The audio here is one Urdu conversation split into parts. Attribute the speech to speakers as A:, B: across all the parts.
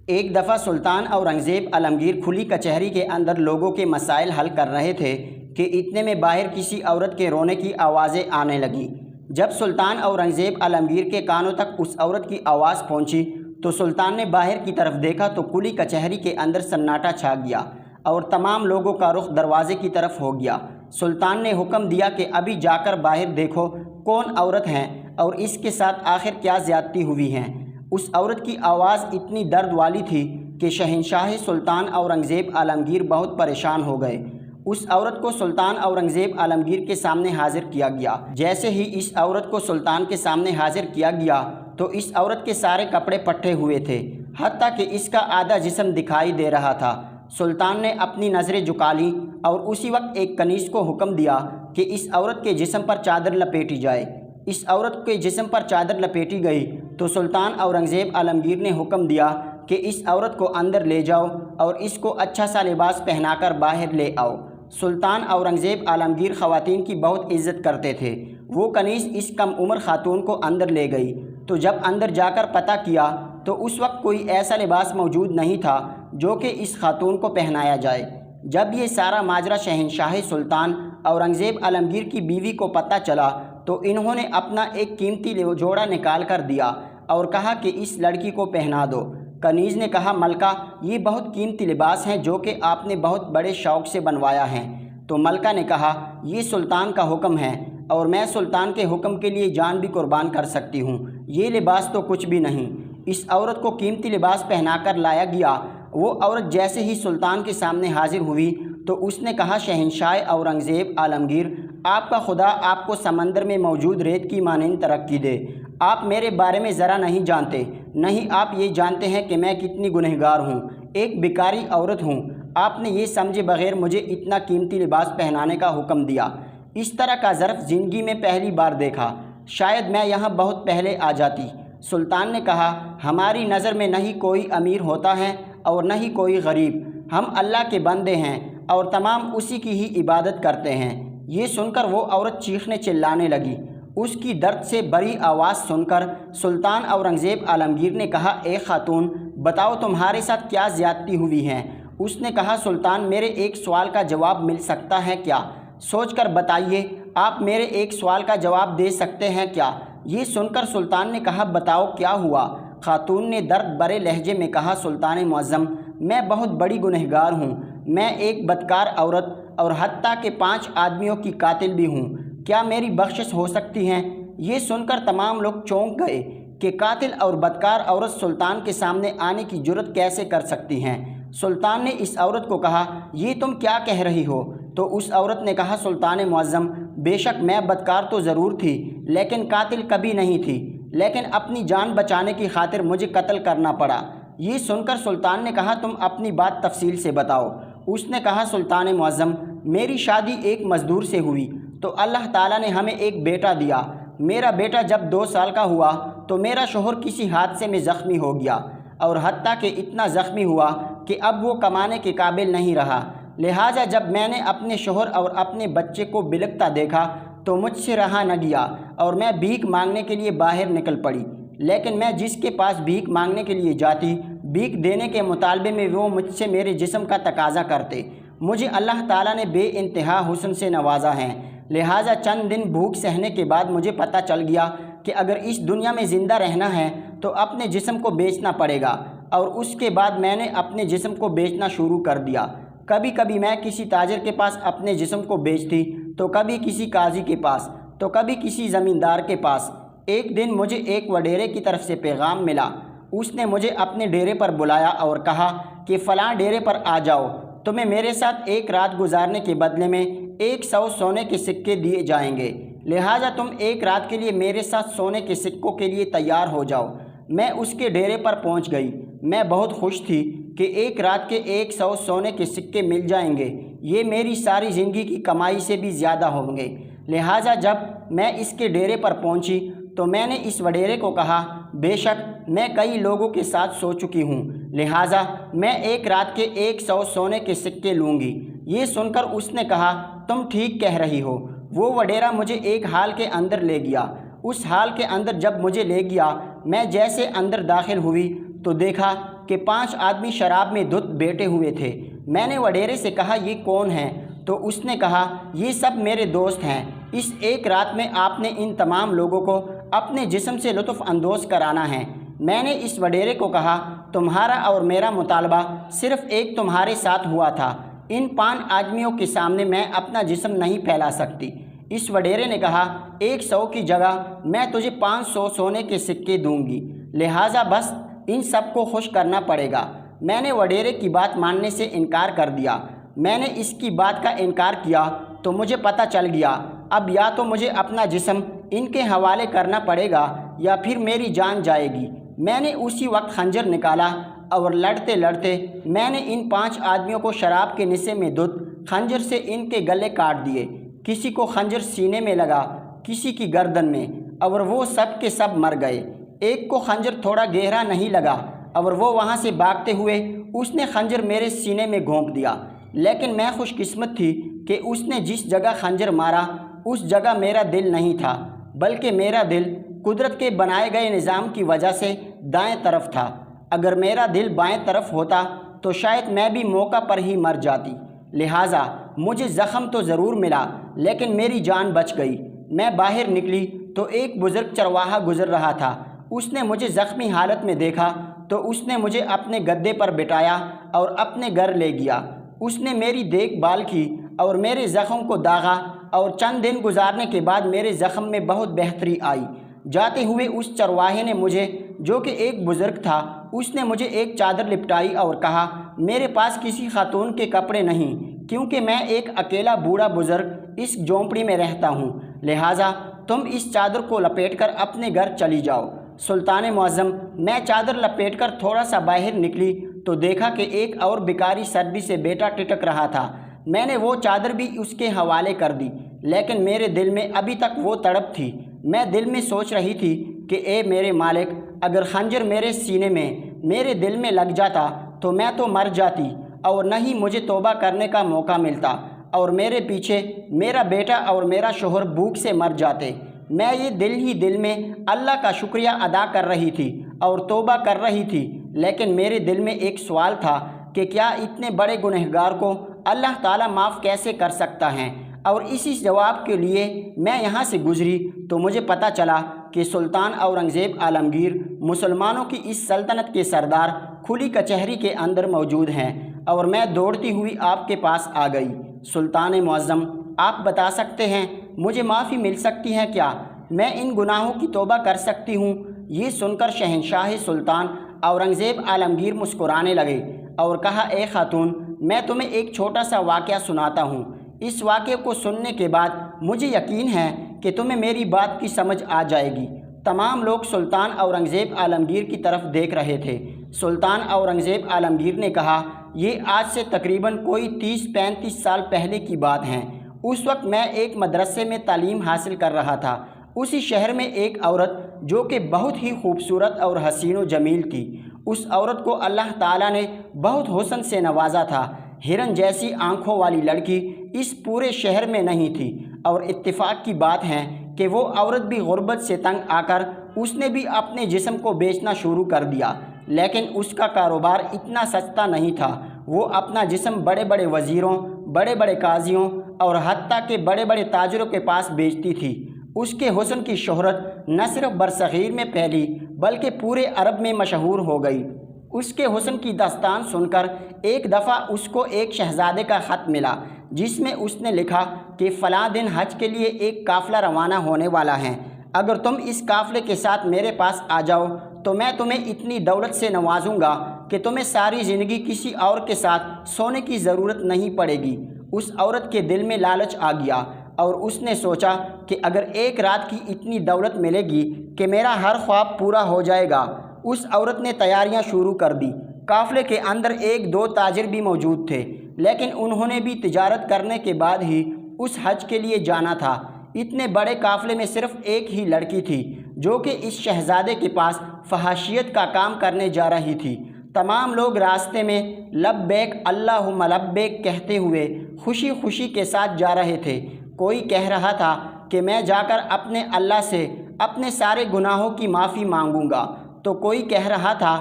A: ایک دفعہ سلطان اورنگزیب عالمگیر کھلی کچہری کے اندر لوگوں کے مسائل حل کر رہے تھے کہ اتنے میں باہر کسی عورت کے رونے کی آوازیں آنے لگیں۔ جب سلطان اورنگزیب عالمگیر کے کانوں تک اس عورت کی آواز پہنچی تو سلطان نے باہر کی طرف دیکھا تو کھلی کچہری کے اندر سناٹا چھا گیا اور تمام لوگوں کا رخ دروازے کی طرف ہو گیا۔ سلطان نے حکم دیا کہ ابھی جا کر باہر دیکھو کون عورت ہیں اور اس کے ساتھ آخر کیا زیادتی ہوئی ہیں۔ اس عورت کی آواز اتنی درد والی تھی کہ شہنشاہ سلطان اورنگزیب عالمگیر بہت پریشان ہو گئے۔ اس عورت کو سلطان اورنگزیب عالمگیر کے سامنے حاضر کیا گیا۔ جیسے ہی اس عورت کو سلطان کے سامنے حاضر کیا گیا تو اس عورت کے سارے کپڑے پٹے ہوئے تھے، حتیٰ کہ اس کا آدھا جسم دکھائی دے رہا تھا۔ سلطان نے اپنی نظریں جھکا لیں اور اسی وقت ایک کنیز کو حکم دیا کہ اس عورت کے جسم پر چادر لپیٹی جائے۔ اس عورت کے جسم پر چادر لپیٹی گئی تو سلطان اورنگزیب عالمگیر نے حکم دیا کہ اس عورت کو اندر لے جاؤ اور اس کو اچھا سا لباس پہنا کر باہر لے آؤ۔ سلطان اورنگزیب عالمگیر خواتین کی بہت عزت کرتے تھے۔ وہ کنیز اس کم عمر خاتون کو اندر لے گئی تو جب اندر جا کر پتہ کیا تو اس وقت کوئی ایسا لباس موجود نہیں تھا جو کہ اس خاتون کو پہنایا جائے۔ جب یہ سارا ماجرا شہنشاہ سلطان اورنگزیب عالمگیر کی بیوی کو پتہ چلا تو انہوں نے اپنا ایک قیمتی جوڑا نکال کر دیا اور کہا کہ اس لڑکی کو پہنا دو۔ کنیز نے کہا ملکہ یہ بہت قیمتی لباس ہیں جو کہ آپ نے بہت بڑے شوق سے بنوایا ہے۔ تو ملکہ نے کہا یہ سلطان کا حکم ہے اور میں سلطان کے حکم کے لیے جان بھی قربان کر سکتی ہوں، یہ لباس تو کچھ بھی نہیں۔ اس عورت کو قیمتی لباس پہنا کر لایا گیا۔ وہ عورت جیسے ہی سلطان کے سامنے حاضر ہوئی تو اس نے کہا شہنشاہ اورنگزیب عالمگیر آپ کا خدا آپ کو سمندر میں موجود ریت کی مانند ترقی دے۔ آپ میرے بارے میں ذرا نہیں جانتے، نہیں آپ یہ جانتے ہیں کہ میں کتنی گنہگار ہوں، ایک بیکاری عورت ہوں۔ آپ نے یہ سمجھے بغیر مجھے اتنا قیمتی لباس پہنانے کا حکم دیا۔ اس طرح کا ظرف زندگی میں پہلی بار دیکھا، شاید میں یہاں بہت پہلے آ جاتی۔ سلطان نے کہا ہماری نظر میں نہیں کوئی امیر ہوتا ہے اور نہ ہی کوئی غریب، ہم اللہ کے بندے ہیں اور تمام اسی کی ہی عبادت کرتے ہیں۔ یہ سن کر وہ عورت چیخنے چلانے لگی۔ اس کی درد سے بری آواز سن کر سلطان اورنگزیب عالمگیر نے کہا اے خاتون بتاؤ تمہارے ساتھ کیا زیادتی ہوئی ہے؟ اس نے کہا سلطان میرے ایک سوال کا جواب مل سکتا ہے کیا؟ سوچ کر بتائیے، آپ میرے ایک سوال کا جواب دے سکتے ہیں کیا؟ یہ سن کر سلطان نے کہا بتاؤ کیا ہوا؟ خاتون نے درد برے لہجے میں کہا سلطان معظم میں بہت بڑی گنہگار ہوں، میں ایک بدکار عورت اور حتیٰ کہ 5 آدمیوں کی قاتل بھی ہوں، کیا میری بخشش ہو سکتی ہے؟ یہ سن کر تمام لوگ چونک گئے کہ قاتل اور بدکار عورت سلطان کے سامنے آنے کی جرت کیسے کر سکتی ہیں۔ سلطان نے اس عورت کو کہا یہ تم کیا کہہ رہی ہو؟ تو اس عورت نے کہا سلطان معظم بے شک میں بدکار تو ضرور تھی لیکن قاتل کبھی نہیں تھی، لیکن اپنی جان بچانے کی خاطر مجھے قتل کرنا پڑا۔ یہ سن کر سلطان نے کہا تم اپنی بات تفصیل سے بتاؤ۔ اس نے کہا سلطان معظم میری شادی ایک مزدور سے ہوئی تو اللہ تعالیٰ نے ہمیں ایک بیٹا دیا۔ میرا بیٹا جب 2 سال کا ہوا تو میرا شوہر کسی حادثے میں زخمی ہو گیا اور حتیٰ کہ اتنا زخمی ہوا کہ اب وہ کمانے کے قابل نہیں رہا، لہٰذا جب میں نے اپنے شوہر اور اپنے بچے کو بلکتا دیکھا تو مجھ سے رہا نہ گیا اور میں بھیک مانگنے کے لیے باہر نکل پڑی۔ لیکن میں جس کے پاس بھیک مانگنے کے لیے جاتی، بھیک دینے کے مطالبے میں وہ مجھ سے میرے جسم کا تقاضا کرتے۔ مجھے اللہ تعالیٰ نے بے انتہا حسن سے نوازا ہے، لہٰذا چند دن بھوک سہنے کے بعد مجھے پتہ چل گیا کہ اگر اس دنیا میں زندہ رہنا ہے تو اپنے جسم کو بیچنا پڑے گا، اور اس کے بعد میں نے اپنے جسم کو بیچنا شروع کر دیا۔ کبھی کبھی میں کسی تاجر کے پاس اپنے جسم کو بیچتی تو کبھی کسی قاضی کے پاس تو کبھی کسی زمیندار کے پاس۔ ایک دن مجھے ایک وڈیرے کی طرف سے پیغام ملا، اس نے مجھے اپنے ڈیرے پر بلایا اور کہا کہ فلاں ڈیرے پر آ جاؤ، تمہیں میرے ساتھ ایک رات گزارنے کے بدلے میں 100 سونے کے سکے دیے جائیں گے، لہٰذا تم ایک رات کے لیے میرے ساتھ سونے کے سکوں کے لیے تیار ہو جاؤ۔ میں اس کے ڈیرے پر پہنچ گئی۔ میں بہت خوش تھی کہ ایک رات کے 100 سونے کے سکے مل جائیں گے، یہ میری ساری زندگی کی کمائی سے بھی زیادہ ہوں گے۔ لہٰذا جب میں اس کے ڈیرے پر پہنچی تو میں نے اس وڈیرے کو کہا بے شک میں کئی لوگوں کے ساتھ سو چکی ہوں، لہٰذا میں ایک رات کے 100 سونے کے سکے لوں گی۔ یہ سن کر اس نے کہا تم ٹھیک کہہ رہی ہو۔ وہ وڈیرا مجھے ایک ہال کے اندر لے گیا۔ اس ہال کے اندر جب مجھے لے گیا، میں جیسے اندر داخل ہوئی تو دیکھا کہ 5 آدمی شراب میں دھت بیٹھے ہوئے تھے۔ میں نے وڈیرے سے کہا یہ کون ہیں؟ تو اس نے کہا یہ سب میرے دوست ہیں، اس ایک رات میں آپ نے ان تمام لوگوں کو اپنے جسم سے لطف اندوز کرانا ہے۔ میں نے اس وڈیرے کو کہا تمہارا اور میرا مطالبہ صرف ایک تمہارے ساتھ ہوا تھا، ان 5 آدمیوں کے سامنے میں اپنا جسم نہیں پھیلا سکتی۔ اس وڈیرے نے کہا 100 کی جگہ میں تجھے 500 سونے کے سکے دوں گی، لہٰذا بس ان سب کو خوش کرنا پڑے گا۔ میں نے وڈیرے کی بات ماننے سے انکار کر دیا۔ میں نے اس کی بات کا انکار کیا تو مجھے پتہ چل گیا اب یا تو مجھے اپنا جسم ان کے حوالے کرنا پڑے گا یا پھر میری جان جائے گی۔ میں نے اسی وقت خنجر نکالا اور لڑتے لڑتے میں نے ان 5 آدمیوں کو شراب کے نشے میں دھت خنجر سے ان کے گلے کاٹ دیے۔ کسی کو خنجر سینے میں لگا، کسی کی گردن میں، اور وہ سب کے سب مر گئے۔ ایک کو خنجر تھوڑا گہرا نہیں لگا اور وہ وہاں سے بھاگتے ہوئے اس نے خنجر میرے سینے میں گھونپ دیا، لیکن میں خوش قسمت تھی کہ اس نے جس جگہ خنجر مارا اس جگہ میرا دل نہیں تھا، بلکہ میرا دل قدرت کے بنائے گئے نظام کی وجہ سے دائیں طرف تھا۔ اگر میرا دل بائیں طرف ہوتا تو شاید میں بھی موقع پر ہی مر جاتی، لہٰذا مجھے زخم تو ضرور ملا لیکن میری جان بچ گئی۔ میں باہر نکلی تو ایک بزرگ چرواہا گزر رہا تھا۔ اس نے مجھے زخمی حالت میں دیکھا تو اس نے مجھے اپنے گدے پر بٹھایا اور اپنے گھر لے گیا۔ اس نے میری دیکھ بھال کی اور میرے زخم کو داغا، اور چند دن گزارنے کے بعد میرے زخم میں بہت بہتری آئی۔ جاتے ہوئے اس چرواہے نے مجھے، جو کہ ایک بزرگ تھا، اس نے مجھے ایک چادر لپٹائی اور کہا میرے پاس کسی خاتون کے کپڑے نہیں، کیونکہ میں ایک اکیلا بوڑھا بزرگ اس جھونپڑی میں رہتا ہوں، لہٰذا تم اس چادر کو لپیٹ کر اپنے گھر چلی جاؤ۔ سلطان معظم، میں چادر لپیٹ کر تھوڑا سا باہر نکلی تو دیکھا کہ ایک اور بھکاری سردی سے بیٹا ٹٹک رہا تھا۔ میں نے وہ چادر بھی اس کے حوالے کر دی، لیکن میرے دل میں ابھی تک وہ تڑپ تھی۔ میں دل میں سوچ رہی تھی کہ اے میرے مالک، اگر خنجر میرے سینے میں، میرے دل میں لگ جاتا تو میں تو مر جاتی، اور نہ ہی مجھے توبہ کرنے کا موقع ملتا، اور میرے پیچھے میرا بیٹا اور میرا شوہر بھوک سے مر جاتے۔ میں یہ دل ہی دل میں اللہ کا شکریہ ادا کر رہی تھی اور توبہ کر رہی تھی، لیکن میرے دل میں ایک سوال تھا کہ کیا اتنے بڑے گنہگار کو اللہ تعالیٰ معاف کیسے کر سکتا ہے؟ اور اسی جواب کے لیے میں یہاں سے گزری تو مجھے پتہ چلا کہ سلطان اورنگزیب عالمگیر مسلمانوں کی اس سلطنت کے سردار کھلی کچہری کے اندر موجود ہیں، اور میں دوڑتی ہوئی آپ کے پاس آ گئی۔ سلطان معظم، آپ بتا سکتے ہیں مجھے معافی مل سکتی ہے کیا؟ میں ان گناہوں کی توبہ کر سکتی ہوں؟ یہ سن کر شہنشاہ سلطان اورنگزیب عالمگیر مسکرانے لگے اور کہا اے خاتون، میں تمہیں ایک چھوٹا سا واقعہ سناتا ہوں۔ اس واقعے کو سننے کے بعد مجھے یقین ہے کہ تمہیں میری بات کی سمجھ آ جائے گی۔ تمام لوگ سلطان اورنگزیب عالمگیر کی طرف دیکھ رہے تھے۔ سلطان اورنگزیب عالمگیر نے کہا یہ آج سے تقریباً کوئی 30-35 سال پہلے کی بات ہے۔ اس وقت میں ایک مدرسے میں تعلیم حاصل کر رہا تھا۔ اسی شہر میں ایک عورت جو کہ بہت ہی خوبصورت اور حسین و جمیل تھی، اس عورت کو اللہ تعالیٰ نے بہت حسن سے نوازا تھا۔ ہرن جیسی آنکھوں والی لڑکی اس پورے شہر میں نہیں تھی، اور اتفاق کی بات ہے کہ وہ عورت بھی غربت سے تنگ آ کر اس نے بھی اپنے جسم کو بیچنا شروع کر دیا، لیکن اس کا کاروبار اتنا سستا نہیں تھا۔ وہ اپنا جسم بڑے بڑے وزیروں، بڑے بڑے قاضیوں اور حتیٰ کہ بڑے بڑے تاجروں کے پاس بیچتی تھی۔ اس کے حسن کی شہرت نہ صرف برصغیر میں پھیلی بلکہ پورے عرب میں مشہور ہو گئی۔ اس کے حسن کی داستان سن کر ایک دفعہ اس کو ایک شہزادے کا خط ملا، جس میں اس نے لکھا کہ فلاں دن حج کے لیے ایک قافلہ روانہ ہونے والا ہے، اگر تم اس قافلے کے ساتھ میرے پاس آ جاؤ تو میں تمہیں اتنی دولت سے نوازوں گا کہ تمہیں ساری زندگی کسی اور کے ساتھ سونے کی ضرورت نہیں پڑے گی۔ اس عورت کے دل میں لالچ آ گیا اور اس نے سوچا کہ اگر ایک رات کی اتنی دولت ملے گی کہ میرا ہر خواب پورا ہو جائے گا۔ اس عورت نے تیاریاں شروع کر دی۔ قافلے کے اندر 1-2 تاجر بھی موجود تھے، لیکن انہوں نے بھی تجارت کرنے کے بعد ہی اس حج کے لیے جانا تھا۔ اتنے بڑے قافلے میں صرف ایک ہی لڑکی تھی جو کہ اس شہزادے کے پاس فحاشیت کا کام کرنے جا رہی تھی۔ تمام لوگ راستے میں لبیک اللہم لبیک کہتے ہوئے خوشی خوشی کے ساتھ جا رہے تھے۔ کوئی کہہ رہا تھا کہ میں جا کر اپنے اللہ سے اپنے سارے گناہوں کی معافی مانگوں گا، تو کوئی کہہ رہا تھا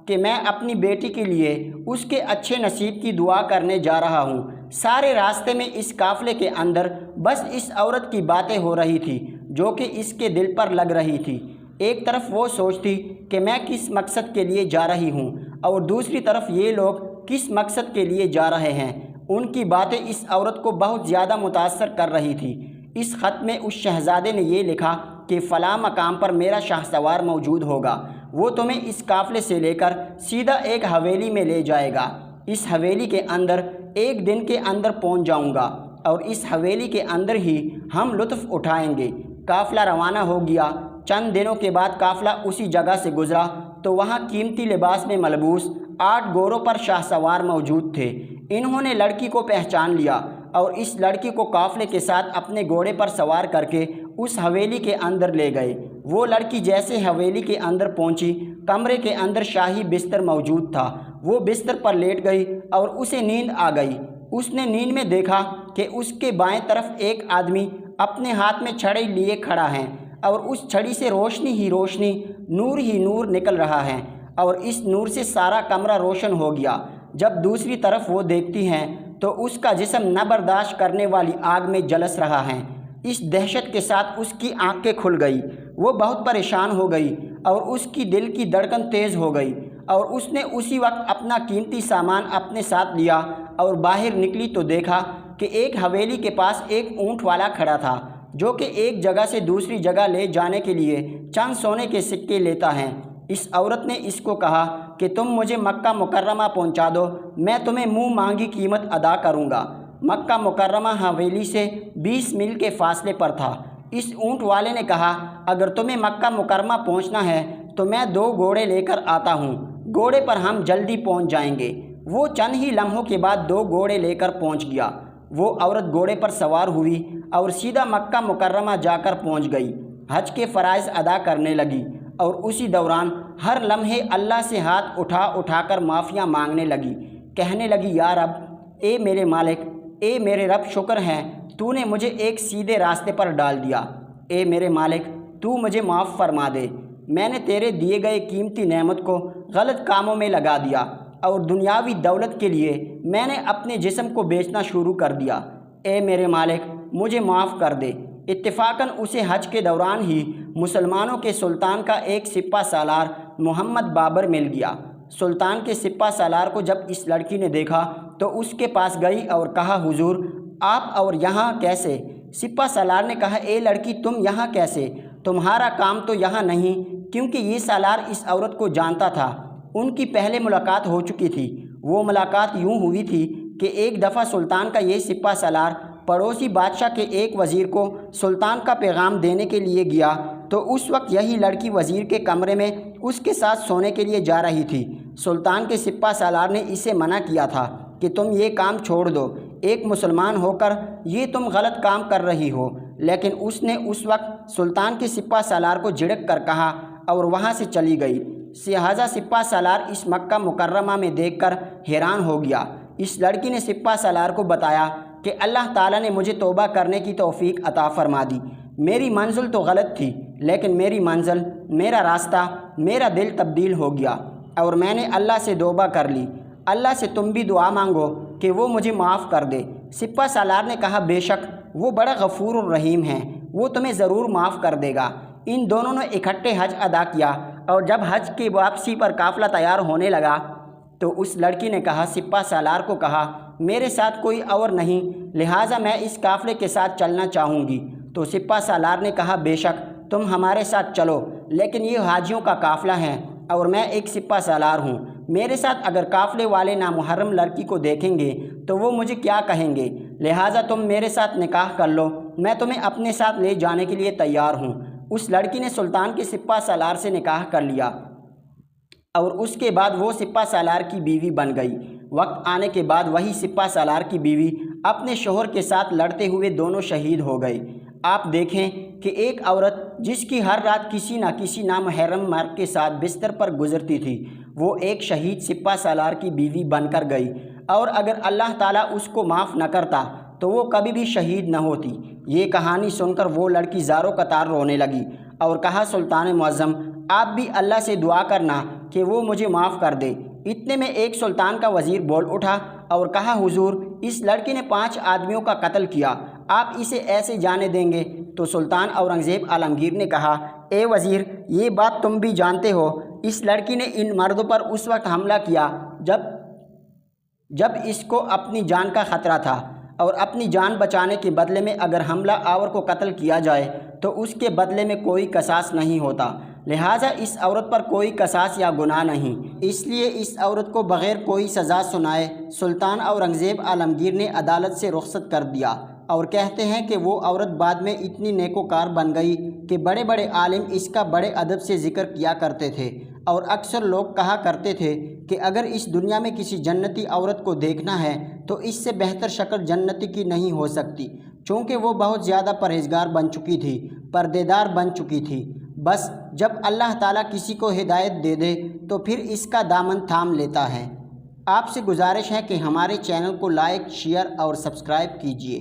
A: کہ میں اپنی بیٹی کے لیے اس کے اچھے نصیب کی دعا کرنے جا رہا ہوں۔ سارے راستے میں اس قافلے کے اندر بس اس عورت کی باتیں ہو رہی تھی جو کہ اس کے دل پر لگ رہی تھی۔ ایک طرف وہ سوچتی کہ میں کس مقصد کے لیے جا رہی ہوں، اور دوسری طرف یہ لوگ کس مقصد کے لیے جا رہے ہیں۔ ان کی باتیں اس عورت کو بہت زیادہ متاثر کر رہی تھی۔ اس خط میں اس شہزادے نے یہ لکھا کہ فلاں مقام پر میرا شاہ سوار موجود ہوگا، وہ تمہیں اس قافلے سے لے کر سیدھا ایک حویلی میں لے جائے گا۔ اس حویلی کے اندر ایک دن کے اندر پہنچ جاؤں گا، اور اس حویلی کے اندر ہی ہم لطف اٹھائیں گے۔ قافلہ روانہ ہو گیا۔ چند دنوں کے بعد قافلہ اسی جگہ سے گزرا تو وہاں قیمتی لباس میں ملبوس 8 گھوڑوں پر شاہ سوار موجود تھے۔ انہوں نے لڑکی کو پہچان لیا اور اس لڑکی کو قافلے کے ساتھ اپنے گھوڑے پر سوار کر کے اس حویلی کے اندر لے گئے۔ وہ لڑکی جیسے حویلی کے اندر پہنچی، کمرے کے اندر شاہی بستر موجود تھا۔ وہ بستر پر لیٹ گئی اور اسے نیند آ گئی۔ اس نے نیند میں دیکھا کہ اس کے بائیں طرف ایک آدمی اپنے ہاتھ میں چھڑی لیے کھڑا ہے، اور اس چھڑی سے روشنی ہی روشنی، نور ہی نور نکل رہا ہے، اور اس نور سے سارا کمرہ روشن ہو گیا۔ جب دوسری طرف وہ دیکھتی ہیں تو اس کا جسم نہ برداشت کرنے والی آگ میں جلس رہا ہے۔ اس دہشت کے ساتھ اس کی آنکھیں کھل گئی۔ وہ بہت پریشان ہو گئی اور اس کی دل کی دھڑکن تیز ہو گئی، اور اس نے اسی وقت اپنا قیمتی سامان اپنے ساتھ لیا اور باہر نکلی تو دیکھا کہ ایک حویلی کے پاس ایک اونٹ والا کھڑا تھا جو کہ ایک جگہ سے دوسری جگہ لے جانے کے لیے چند سونے کے سکے لیتا ہے۔ اس عورت نے اس کو کہا کہ تم مجھے مکہ مکرمہ پہنچا دو، میں تمہیں منہ مانگی قیمت ادا کروں گا۔ مکہ مکرمہ حویلی سے 20 میل کے فاصلے پر تھا۔ اس اونٹ والے نے کہا اگر تمہیں مکہ مکرمہ پہنچنا ہے تو میں 2 گھوڑے لے کر آتا ہوں، گھوڑے پر ہم جلدی پہنچ جائیں گے۔ وہ چند ہی لمحوں کے بعد 2 گھوڑے لے کر پہنچ گیا۔ وہ عورت گھوڑے پر سوار ہوئی اور سیدھا مکہ مکرمہ جا کر پہنچ گئی۔ حج کے فرائض ادا کرنے لگی اور اسی دوران ہر لمحے اللہ سے ہاتھ اٹھا اٹھا کر معافیاں مانگنے لگی۔ کہنے لگی یا رب، اے میرے مالک، اے میرے رب، شکر ہے تو نے مجھے ایک سیدھے راستے پر ڈال دیا۔ اے میرے مالک، تو مجھے معاف فرما دے، میں نے تیرے دیے گئے قیمتی نعمت کو غلط کاموں میں لگا دیا، اور دنیاوی دولت کے لیے میں نے اپنے جسم کو بیچنا شروع کر دیا۔ اے میرے مالک، مجھے معاف کر دے۔ اتفاقاً اسے حج کے دوران ہی مسلمانوں کے سلطان کا ایک سپہ سالار محمد بابر مل گیا۔ سلطان کے سپہ سالار کو جب اس لڑکی نے دیکھا تو اس کے پاس گئی اور کہا حضور، آپ اور یہاں کیسے؟ سپہ سالار نے کہا اے لڑکی، تم یہاں کیسے؟ تمہارا کام تو یہاں نہیں، کیونکہ یہ سالار اس عورت کو جانتا تھا۔ ان کی پہلے ملاقات ہو چکی تھی۔ وہ ملاقات یوں ہوئی تھی کہ ایک دفعہ سلطان کا یہ سپہ سالار پڑوسی بادشاہ کے ایک وزیر کو سلطان کا پیغام دینے کے لیے گیا تو اس وقت یہی لڑکی وزیر کے کمرے میں اس کے ساتھ سونے کے لیے جا رہی تھی۔ سلطان کے سپہ سالار نے اسے منع کیا تھا کہ تم یہ کام چھوڑ دو، ایک مسلمان ہو کر یہ تم غلط کام کر رہی ہو، لیکن اس نے اس وقت سلطان کے سپہ سالار کو جھڑک کر کہا اور وہاں سے چلی گئی۔ لہٰذا سپہ سالار اس مکہ مکرمہ میں دیکھ کر حیران ہو گیا۔ اس لڑکی نے سپہ سالار کو بتایا کہ اللہ تعالیٰ نے مجھے توبہ کرنے کی توفیق عطا فرما دی۔ میری منزل تو غلط تھی، لیکن میری منزل، میرا راستہ، میرا دل تبدیل ہو گیا، اور میں نے اللہ سے توبہ کر لی۔ اللہ سے تم بھی دعا مانگو کہ وہ مجھے معاف کر دے۔ سپہ سالار نے کہا بے شک وہ بڑا غفور الرحیم ہے، وہ تمہیں ضرور معاف کر دے گا۔ ان دونوں نے اکٹھے حج ادا کیا، اور جب حج کی واپسی پر قافلہ تیار ہونے لگا تو اس لڑکی نے کہا سپہ سالار کو کہا میرے ساتھ کوئی اور نہیں، لہٰذا میں اس قافلے کے ساتھ چلنا چاہوں گی۔ تو سپہ سالار نے کہا بے شک تم ہمارے ساتھ چلو، لیکن یہ حاجیوں کا قافلہ ہے اور میں ایک سپہ سالار ہوں، میرے ساتھ اگر قافلے والے نامحرم لڑکی کو دیکھیں گے تو وہ مجھے کیا کہیں گے، لہٰذا تم میرے ساتھ نکاح کر لو، میں تمہیں اپنے ساتھ لے جانے کے لیے تیار ہوں۔ اس لڑکی نے سلطان کے سپہ سالار سے نکاح کر لیا اور اس کے بعد وہ سپہ سالار کی بیوی بن گئی۔ وقت آنے کے بعد وہی سپہ سالار کی بیوی اپنے شوہر کے ساتھ لڑتے ہوئے دونوں شہید ہو گئے۔ آپ دیکھیں کہ ایک عورت جس کی ہر رات کسی نہ کسی نامحرم مرد کے ساتھ بستر پر گزرتی تھی، وہ ایک شہید سپہ سالار کی بیوی بن کر گئی، اور اگر اللہ تعالیٰ اس کو معاف نہ کرتا تو وہ کبھی بھی شہید نہ ہوتی۔ یہ کہانی سن کر وہ لڑکی زاروں قطار رونے لگی اور کہا سلطان معظم، آپ بھی اللہ سے دعا کرنا کہ وہ مجھے معاف کر دے۔ اتنے میں ایک سلطان کا وزیر بول اٹھا اور کہا حضور اس لڑکی نے 5 آدمیوں کا قتل کیا، آپ اسے ایسے جانے دیں گے؟ تو سلطان اورنگزیب عالمگیر نے کہا اے وزیر یہ بات تم بھی جانتے ہو، اس لڑکی نے ان مردوں پر اس وقت حملہ کیا جب اس کو اپنی جان کا خطرہ تھا، اور اپنی جان بچانے کے بدلے میں اگر حملہ آور کو قتل کیا جائے تو اس کے بدلے میں کوئی قصاص نہیں ہوتا، لہٰذا اس عورت پر کوئی قصاص یا گناہ نہیں، اس لیے اس عورت کو بغیر کوئی سزا سنائے سلطان اورنگزیب عالمگیر نے عدالت سے رخصت کر دیا۔ اور کہتے ہیں کہ وہ عورت بعد میں اتنی نیکوکار بن گئی کہ بڑے بڑے عالم اس کا بڑے ادب سے ذکر کیا کرتے تھے، اور اکثر لوگ کہا کرتے تھے کہ اگر اس دنیا میں کسی جنتی عورت کو دیکھنا ہے تو اس سے بہتر شکل جنتی کی نہیں ہو سکتی، چونکہ وہ بہت زیادہ پرہیزگار بن چکی تھی، پردےدار بن چکی تھی۔ بس جب اللہ تعالیٰ کسی کو ہدایت دے دے تو پھر اس کا دامن تھام لیتا ہے۔ آپ سے گزارش ہے کہ ہمارے چینل کو لائک، شیئر اور سبسکرائب کیجیے۔